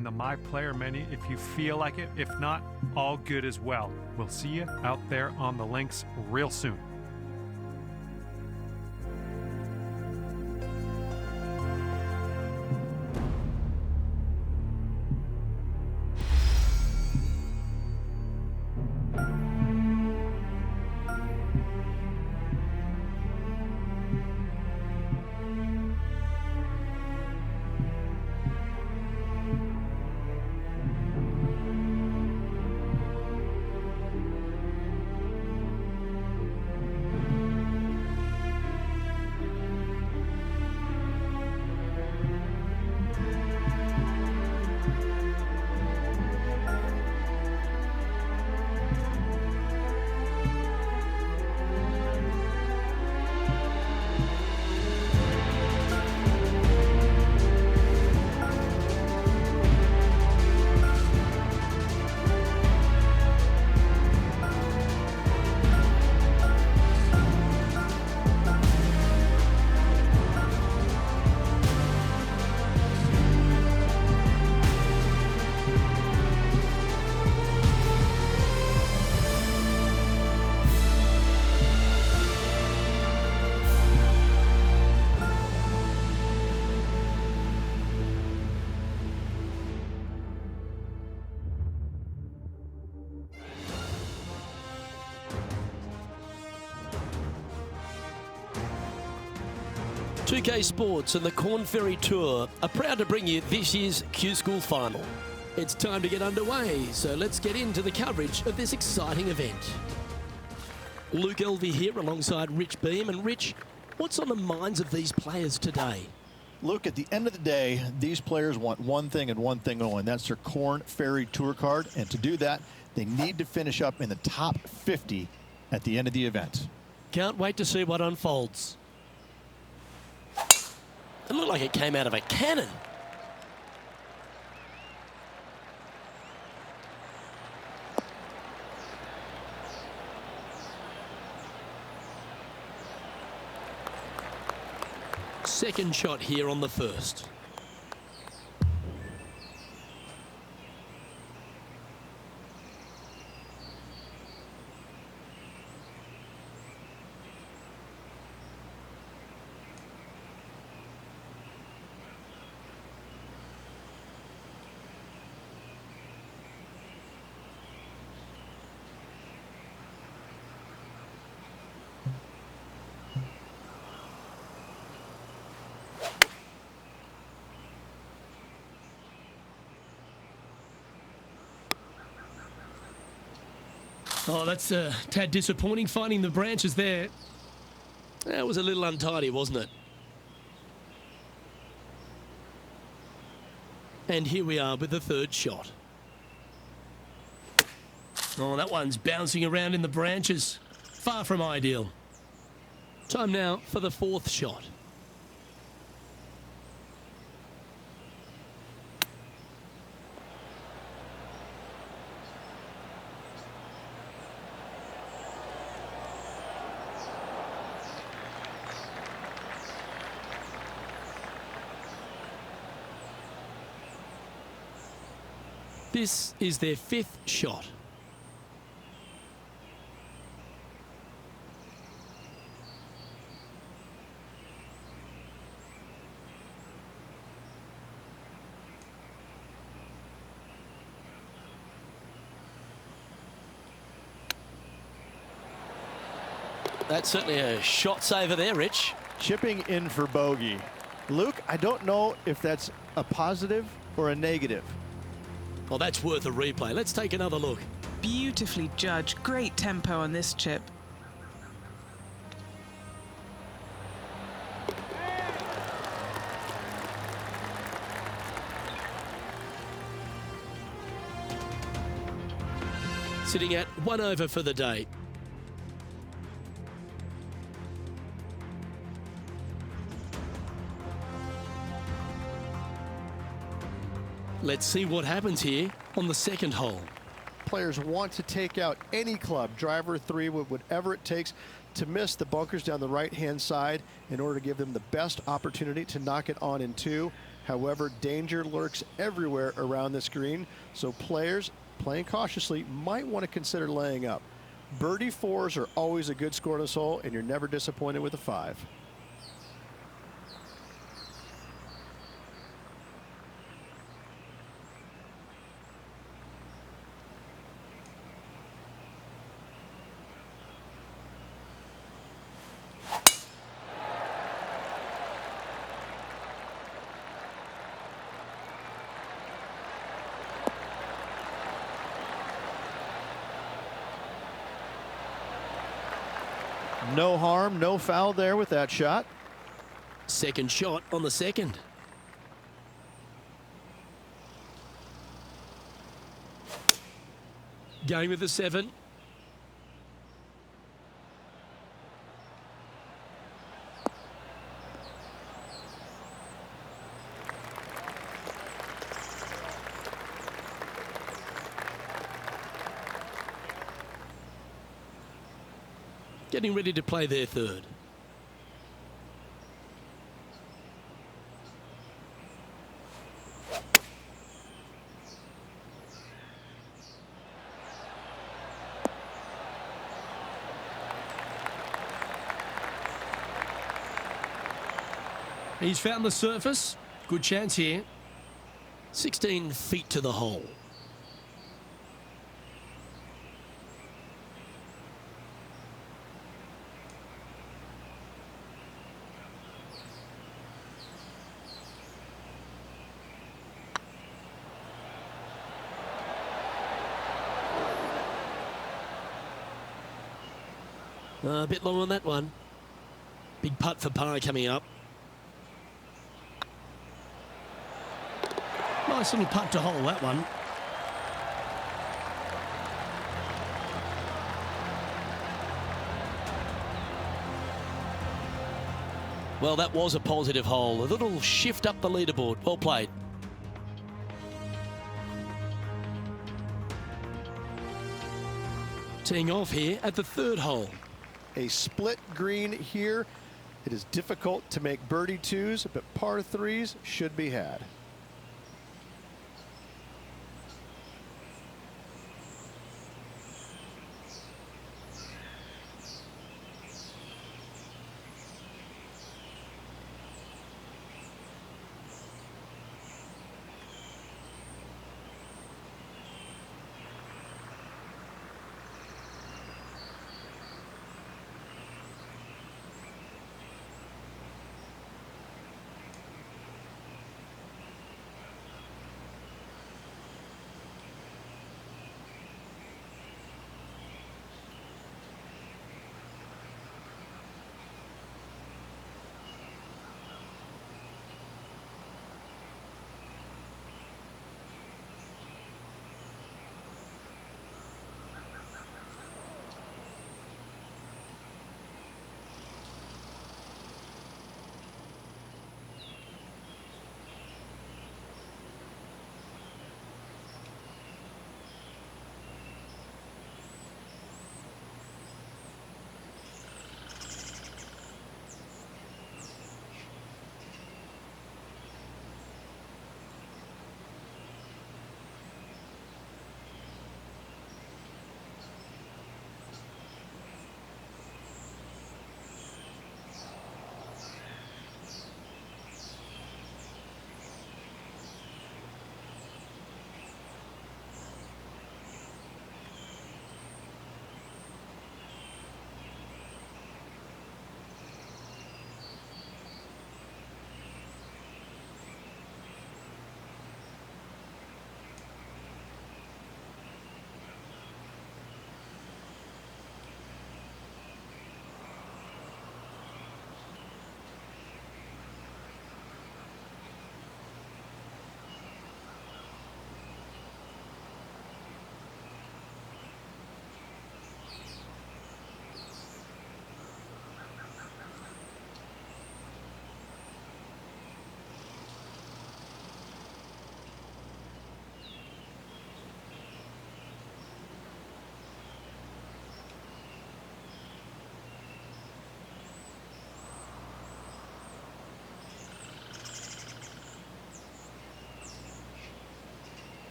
in the My Player menu if you feel like it. If not, all good as well. We'll see you out there on the links real soon. Pga Sports and the Corn Ferry Tour are proud to bring you this year's Q School Final. It's time to get underway, so let's get into the coverage of this exciting event. Luke Elvey here alongside Rich Beam. And Rich, what's on the minds of these players today? Luke, at the end of the day, these players want one thing and one thing only, and that's their Corn Ferry Tour card. And to do that, they need to finish up in the top 50 at the end of the event. Can't wait to see what unfolds. It looked like it came out of a cannon. Second shot here on the first. Oh, that's a tad disappointing, finding the branches there. That was a little untidy, wasn't it? And here we are with the third shot. Oh, that one's bouncing around in the branches. Far from ideal. Time now for the fourth shot. This is their fifth shot. That's certainly a shot saver there, Rich. Chipping in for bogey. Luke, I don't know if that's a positive or a negative. Well, that's worth a replay. Let's take another look. Beautifully judged. Great tempo on this chip. Sitting at 1 over for the day. Let's see what happens here on the second hole. Players want to take out any club, driver, three, whatever it takes to miss the bunkers down the right-hand side in order to give them the best opportunity to knock it on in two. However, danger lurks everywhere around this green, so players playing cautiously might want to consider laying up. Birdie fours are always a good score to this hole, and you're never disappointed with a 5. No harm, no foul there with that shot. Second shot on the second. Going with the 7. Getting ready to play their third. He's found the surface. Good chance here. 16 feet to the hole. A bit long on that one. Big putt for par coming up. Nice little putt to hole, that one. Well, that was a positive hole. A little shift up the leaderboard. Well played. Teeing off here at the third hole. A split green here. It is difficult to make birdie 2s, but par 3s should be had.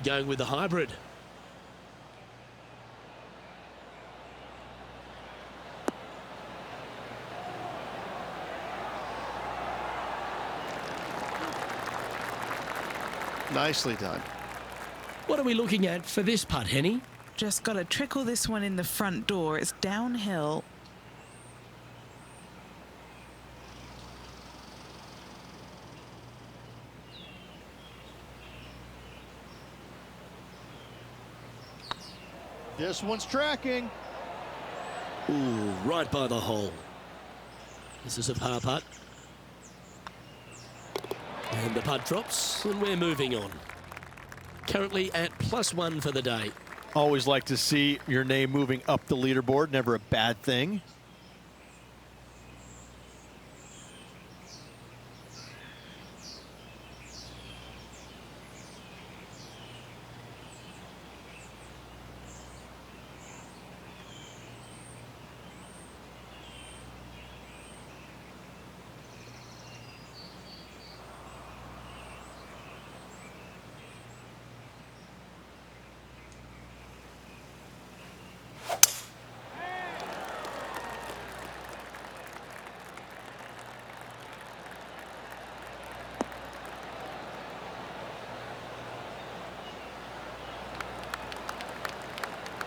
going with the hybrid. Nicely done. What are we looking at for this putt, Henny? Just got to trickle this one in the front door. It's downhill. This one's tracking. Ooh, right by the hole. This is a par putt. And the putt drops, and we're moving on. Currently at +1 for the day. Always like to see your name moving up the leaderboard. Never a bad thing.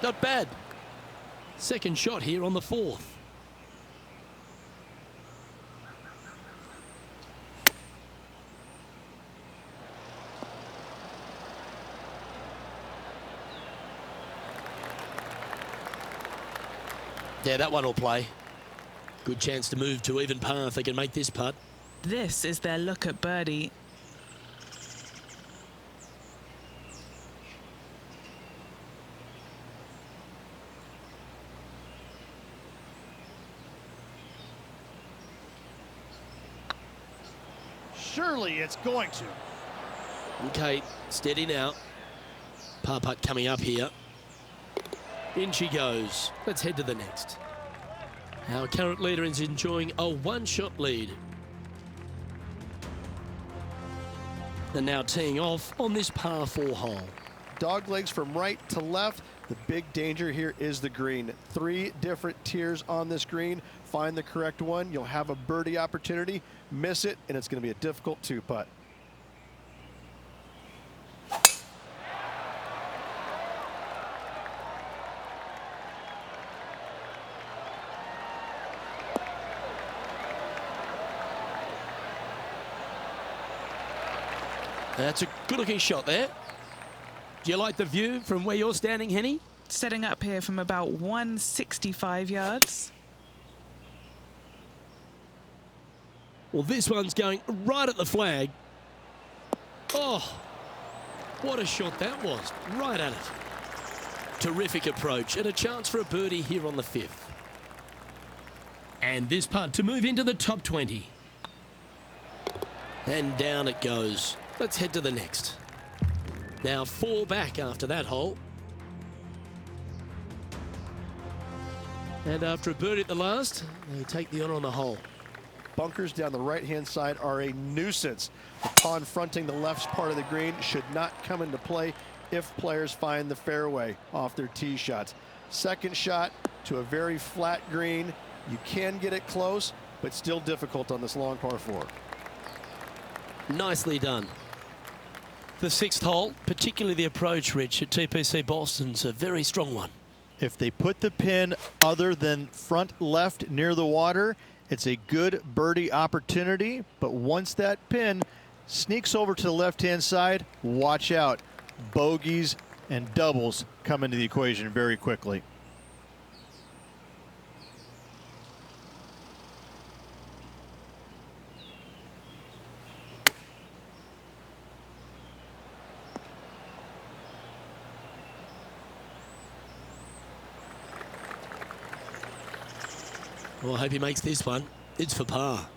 Not bad. Second shot here on the 4th. Yeah, that one will play. Good chance to move to even par if they can make this putt. This is their look at birdie. Surely it's going to. Okay, steady now. Par putt coming up here. In she goes. Let's head to the next. Our current leader is enjoying a one-shot lead. And now teeing off on this par 4 hole. Dog legs from right to left. The big danger here is the green. 3 different tiers on this green. Find the correct one. You'll have a birdie opportunity. Miss it, and it's going to be a difficult 2-putt. That's a good-looking shot there. Do you like the view from where you're standing, Henny? Setting up here from about 165 yards. Well, this one's going right at the flag. Oh, what a shot that was. Right at it. Terrific approach and a chance for a birdie here on the 5th. And this putt to move into the top 20. And down it goes. Let's head to the next. Now 4 back after that hole. And after a birdie at the last, they take the honour on the hole. Bunkers down the right-hand side are a nuisance. The pond fronting the left part of the green should not come into play if players find the fairway off their tee shots. Second shot to a very flat green. You can get it close, but still difficult on this long par 4. Nicely done. The 6th hole, particularly the approach, Rich, at TPC Boston's a very strong one. If they put the pin other than front left near the water, it's a good birdie opportunity. But once that pin sneaks over to the left-hand side, watch out. Bogeys and doubles come into the equation very quickly. Well, I hope he makes this one. It's for par.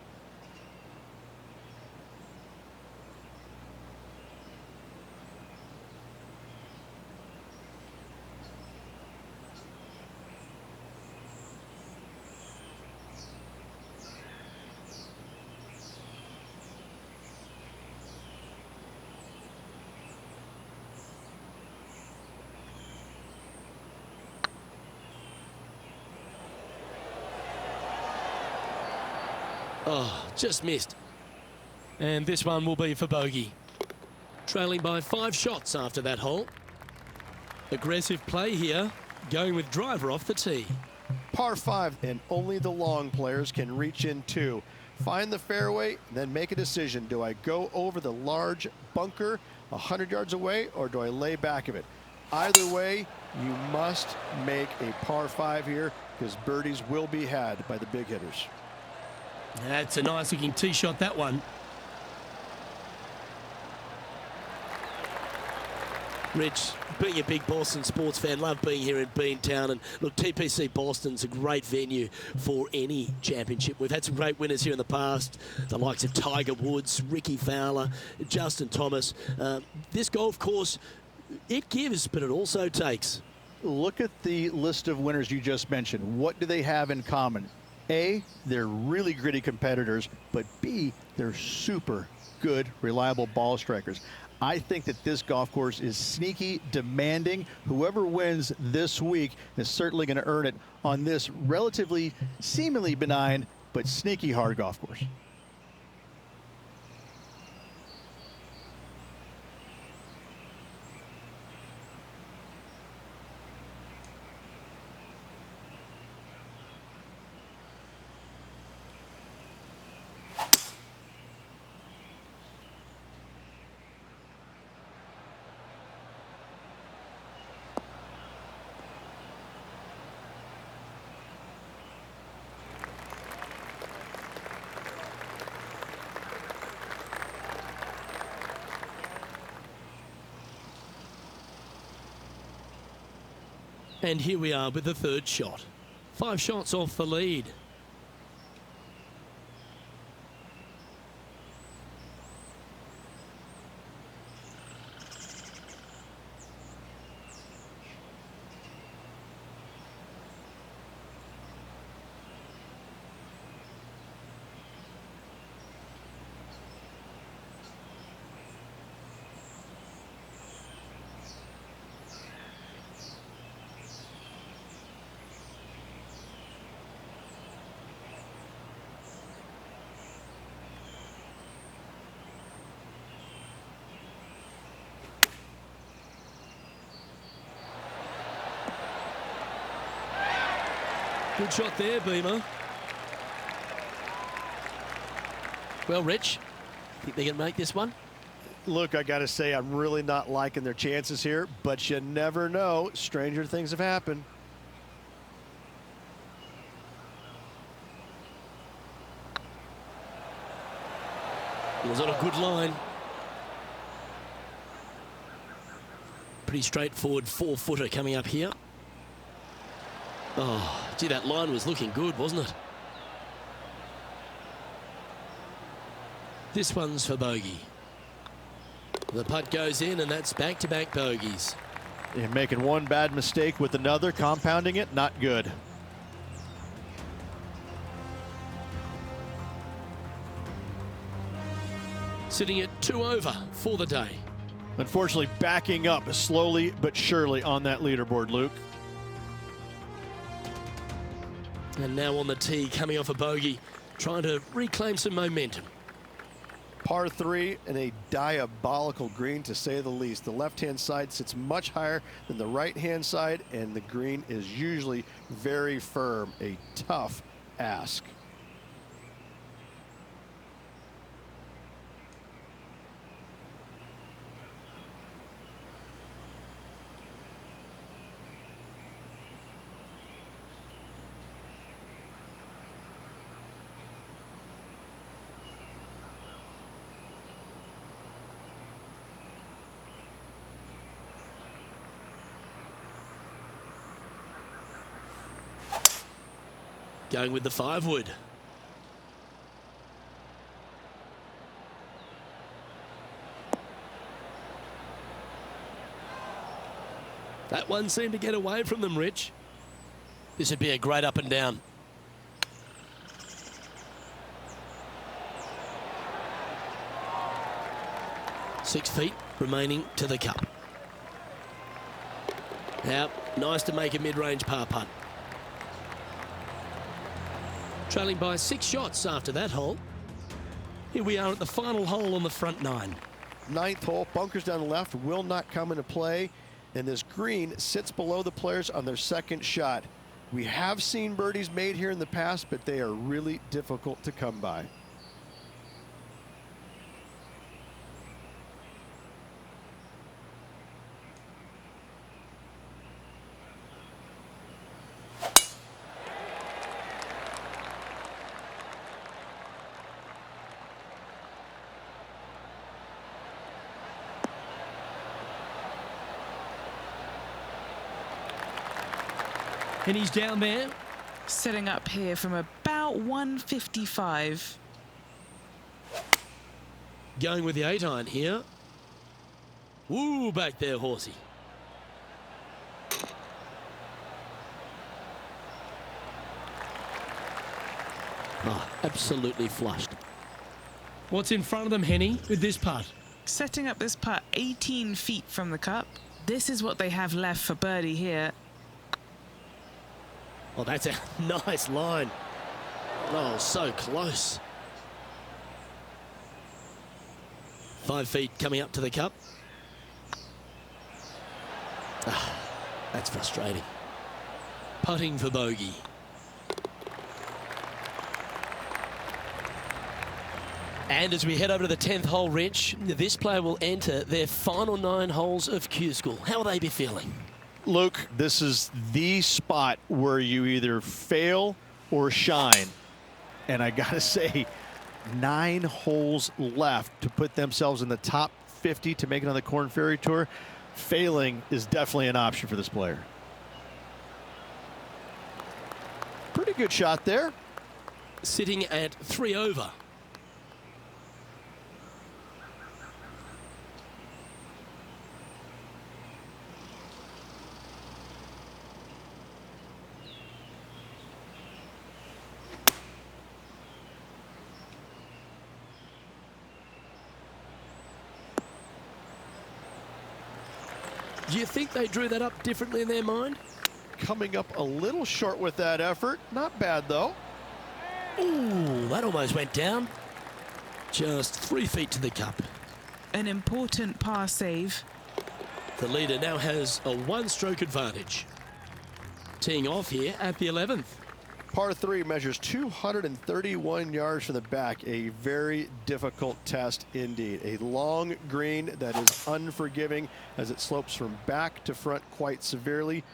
Oh, just missed. And this one will be for bogey. Trailing by 5 shots after that hole. Aggressive play here, going with driver off the tee. Par 5, and only the long players can reach in two. Find the fairway, then make a decision. Do I go over the large bunker 100 yards away, or do I lay back of it? Either way, you must make a par 5 here, because birdies will be had by the big hitters. That's a nice looking tee shot, that one. Rich, being a big Boston sports fan, love being here in Beantown. And look, TPC Boston's a great venue for any championship. We've had some great winners here in the past, the likes of Tiger Woods, Ricky Fowler, Justin Thomas. This golf course, it gives, but it also takes. Look at the list of winners you just mentioned. What do they have in common? A, they're really gritty competitors, but B, they're super good, reliable ball strikers. I think that this golf course is sneaky, demanding. Whoever wins this week is certainly going to earn it on this relatively, seemingly benign, but sneaky hard golf course. And here we are with the third shot. 5 shots off the lead. Good shot there, Beamer. Well, Rich, think they can make this one? Look, I got to say, I'm really not liking their chances here, but you never know. Stranger things have happened. It was on a good line. Pretty straightforward 4-footer coming up here. Oh, gee, that line was looking good, wasn't it? This one's for bogey. The putt goes in, and that's back-to-back bogeys. You're making one bad mistake with another, compounding it, not good. Sitting at 2 over for the day. Unfortunately, backing up slowly but surely on that leaderboard, Luke. And now on the tee, coming off a bogey, trying to reclaim some momentum. Par 3 and a diabolical green, to say the least. The left-hand side sits much higher than the right-hand side, and the green is usually very firm. A tough ask. Going with the 5-wood. That one seemed to get away from them, Rich. This would be a great up and down. Six feet remaining to the cup. Now, nice to make a mid-range par putt. Trailing by 6 shots after that hole. Here we are at the final hole on the front 9. 9th hole, bunkers down the left will not come into play, and this green sits below the players on their second shot. We have seen birdies made here in the past, but they are really difficult to come by. And he's down there. Setting up here from about 155. Going with the 8-iron here. Ooh, back there, horsey. Oh, absolutely flushed. What's in front of them, Henny, with this putt? Setting up this putt 18 feet from the cup. This is what they have left for birdie here. Oh, that's a nice line. Oh, so close. 5 feet coming up to the cup. Ah, that's frustrating. Putting for bogey. And as we head over to the 10th hole, Rich, this player will enter their final 9 holes of Q School. How will they be feeling? Luke, this is the spot where you either fail or shine. And I got to say, 9 holes left to put themselves in the top 50 to make it on the Korn Ferry Tour. Failing is definitely an option for this player. Pretty good shot there. Sitting at 3 over. Do you think they drew that up differently in their mind? Coming up a little short with that effort. Not bad, though. Ooh, that almost went down. Just 3 feet to the cup. An important par save. The leader now has a 1-stroke advantage. Teeing off here at the 11th. Par 3 measures 231 yards from the back. A very difficult test indeed. A long green that is unforgiving as it slopes from back to front quite severely.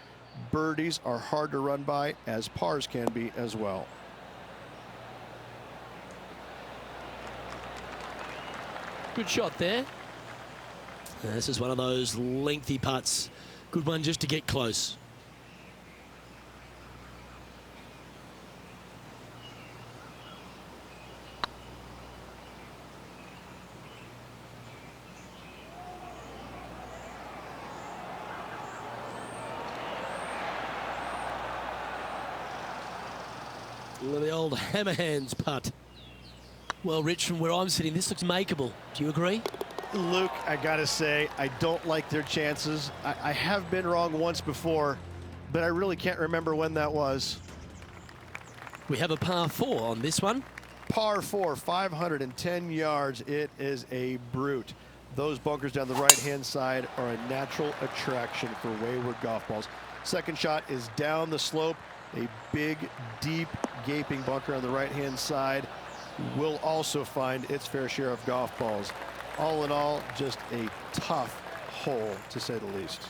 Birdies are hard to run by, as pars can be as well. Good shot there. This is one of those lengthy putts. Good one just to get close. The old hammer hands putt. Well, Rich, from where I'm sitting, this looks makeable. Do you agree? Luke, I gotta say, I don't like their chances. I have been wrong once before, but I really can't remember when that was. We have a par 4 on this one. Par 4, 510 yards. It is a brute. Those bunkers down the right-hand side are a natural attraction for wayward golf balls. Second shot is down the slope. A big, deep, gaping bunker on the right-hand side will also find its fair share of golf balls. All in all, just a tough hole, to say the least.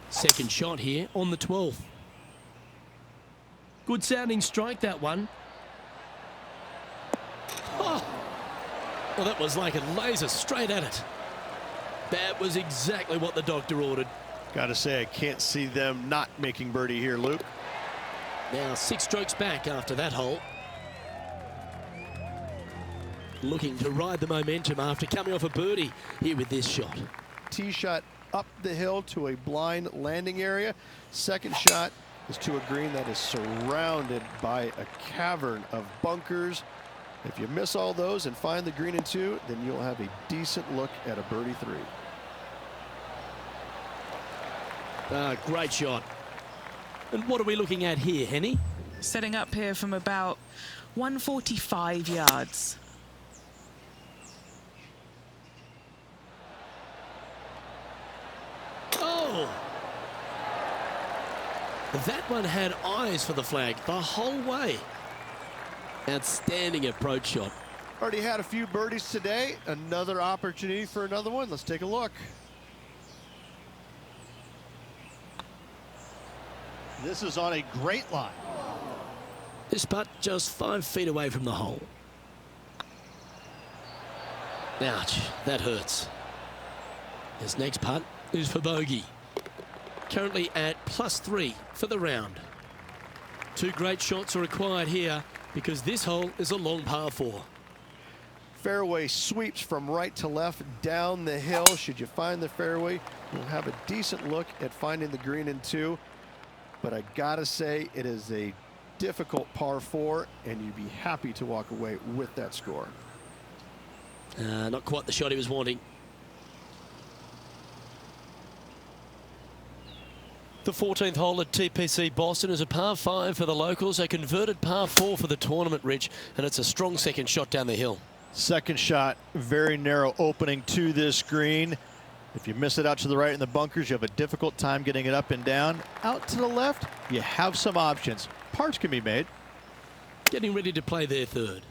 Second shot here on the 12th. Good sounding strike, that one. Oh. Well, that was like a laser straight at it. That was exactly what the doctor ordered. Gotta say, I can't see them not making birdie here, Luke. Now 6 strokes back after that hole. Looking to ride the momentum after coming off a birdie here with this shot. Tee shot up the hill to a blind landing area. Second shot is to a green that is surrounded by a cavern of bunkers. If you miss all those and find the green in 2, then you'll have a decent look at a birdie 3. Great shot. And what are we looking at here, Henny? setting up here from about 145 yards. Oh! That one had eyes for the flag the whole way. Outstanding approach shot. Already had a few birdies today. Another opportunity for another one. Let's take a look. This is on a great line. This putt just 5 feet away from the hole. Ouch, that hurts. This next putt is for bogey. Currently at +3 for the round. 2 great shots are required here because this hole is a long par 4. Fairway sweeps from right to left down the hill. Should you find the fairway, you'll have a decent look at finding the green in 2. But I gotta say, it is a difficult par 4, and you'd be happy to walk away with that score. Not quite the shot he was wanting. The 14th hole at TPC Boston is a par 5 for the locals, a converted par 4 for the tournament, Rich, and it's a strong second shot down the hill. Second shot, very narrow opening to this green. If you miss it out to the right in the bunkers, you have a difficult time getting it up and down. Out to the left, you have some options. Pars can be made. Getting ready to play their third.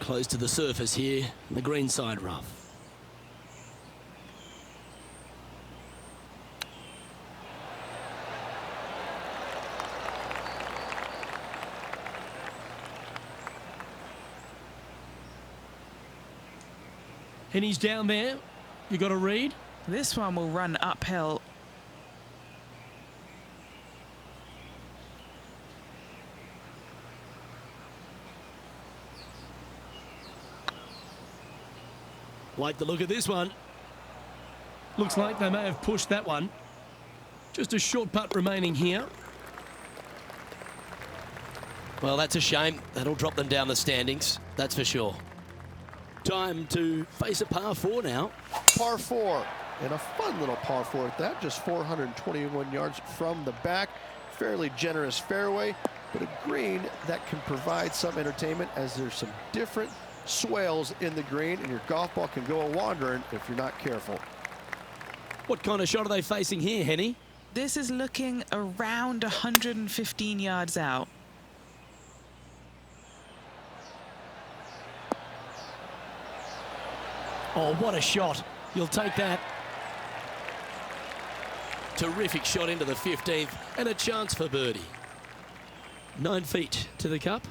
Close to the surface here, the green side rough. And he's down there. You got to read. This one will run uphill. Like the look of this one. Looks like they may have pushed that one. Just a short putt remaining here. Well, that's a shame. That'll drop them down the standings, that's for sure. Time to face a par 4 now. Par 4, and a fun little par 4 at that, just 421 yards from the back. Fairly generous fairway, but a green that can provide some entertainment as there's some different swales in the green, and your golf ball can go a-wandering if you're not careful. What kind of shot are they facing here, Henny? This is looking around 115 yards out. Oh, what a shot. You'll take that. Terrific shot into the 15th and a chance for birdie. 9 feet to the cup.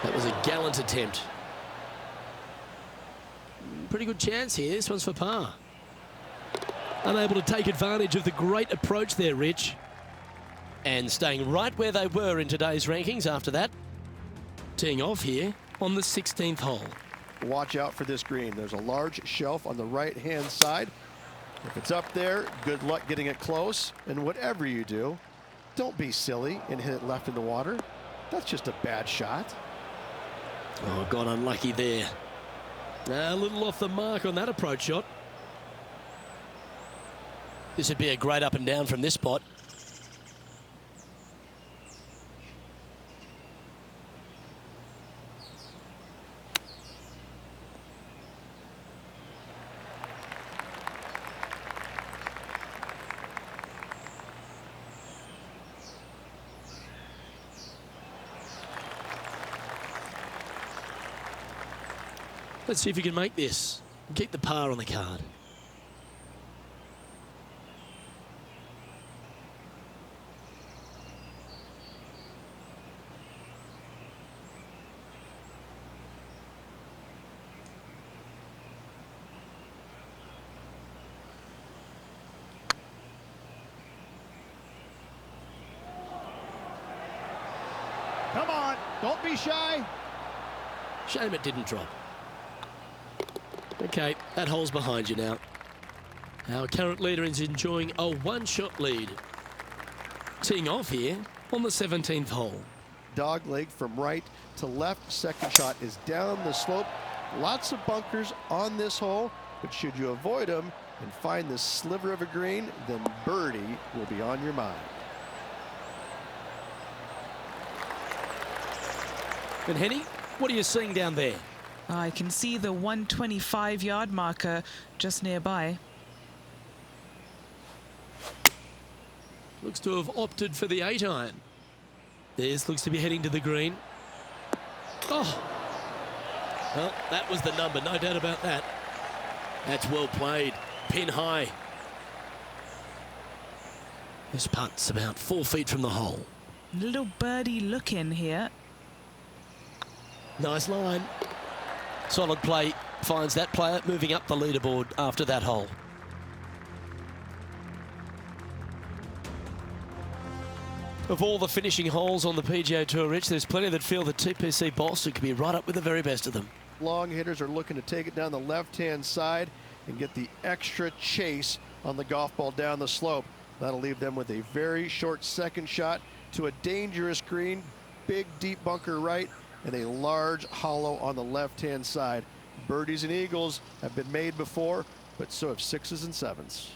That was a gallant attempt. Pretty good chance here. This one's for par. Unable to take advantage of the great approach there, Rich. And staying right where they were in today's rankings after that. Teeing off here on the 16th hole. Watch out for this green. There's a large shelf on the right-hand side. If it's up there, good luck getting it close. And whatever you do, don't be silly and hit it left in the water. That's just a bad shot. Oh, got unlucky there. A little off the mark on that approach shot. This would be a great up and down from this spot. Let's see if you can make this and keep the par on the card. Come on, don't be shy. Shame it didn't drop. Okay, that hole's behind you now. Our current leader is enjoying a one-shot lead Teeing off here on the 17th hole. Dog leg from right to left. Second shot is down the slope. Lots of bunkers on this hole, but should you avoid them and find this sliver of a green, then birdie will be on your mind. And Henny, what are you seeing down there? I can see the 125-yard marker just nearby. Looks to have opted for the 8-iron. This looks to be heading to the green. Oh, well, that was the number, no doubt about that. That's well played, pin high. This putt's about 4 feet from the hole. Little birdie look in here. Nice line. Solid play finds that player moving up the leaderboard after that hole. Of all the finishing holes on the PGA Tour, Rich, there's plenty that feel that TPC Boston could be right up with the very best of them. Long hitters are looking to take it down the left-hand side and get the extra chase on the golf ball down the slope. That'll leave them with a very short second shot to a dangerous green, big deep bunker right, and a large hollow on the left-hand side. Birdies and eagles have been made before, but so have 6s and 7s.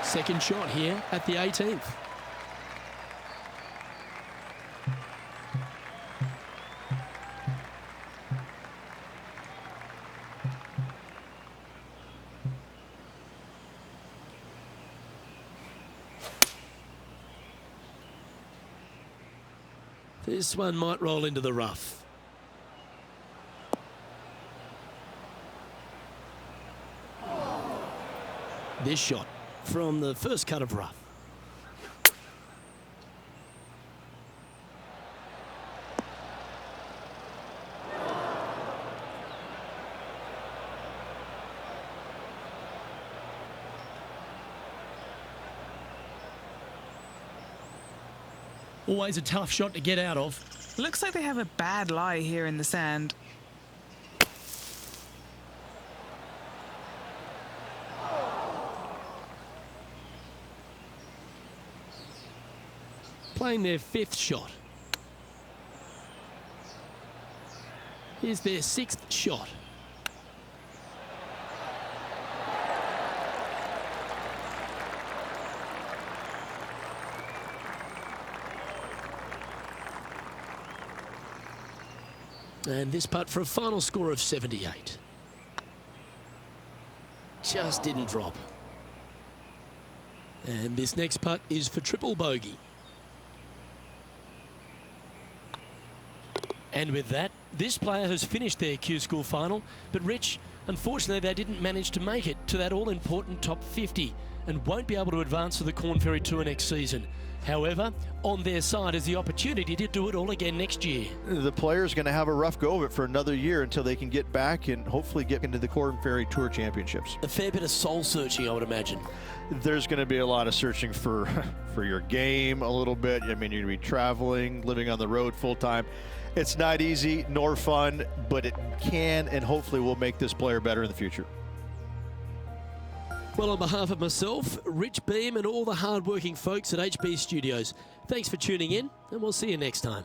Second shot here at the 18th. This one might roll into the rough. This shot from the first cut of rough. Always a tough shot to get out of. Looks like they have a bad lie here in the sand. Playing their 5th shot. Here's their 6th shot. And this putt for a final score of 78. Just didn't drop. And this next putt is for triple bogey. And with that, this player has finished their Q School final, but Rich, unfortunately they didn't manage to make it to that all-important top 50 and won't be able to advance to the Corn Ferry Tour next season. However, on their side is the opportunity to do it all again next year. The player's going to have a rough go of it for another year until they can get back and hopefully get into the Corn Ferry Tour Championships. A fair bit of soul searching, I would imagine. There's going to be a lot of searching for your game a little bit. I mean, you're going to be traveling, living on the road full time. It's not easy nor fun, but it can and hopefully will make this player better in the future. Well, on behalf of myself, Rich Beam, and all the hard-working folks at HB Studios, thanks for tuning in, and we'll see you next time.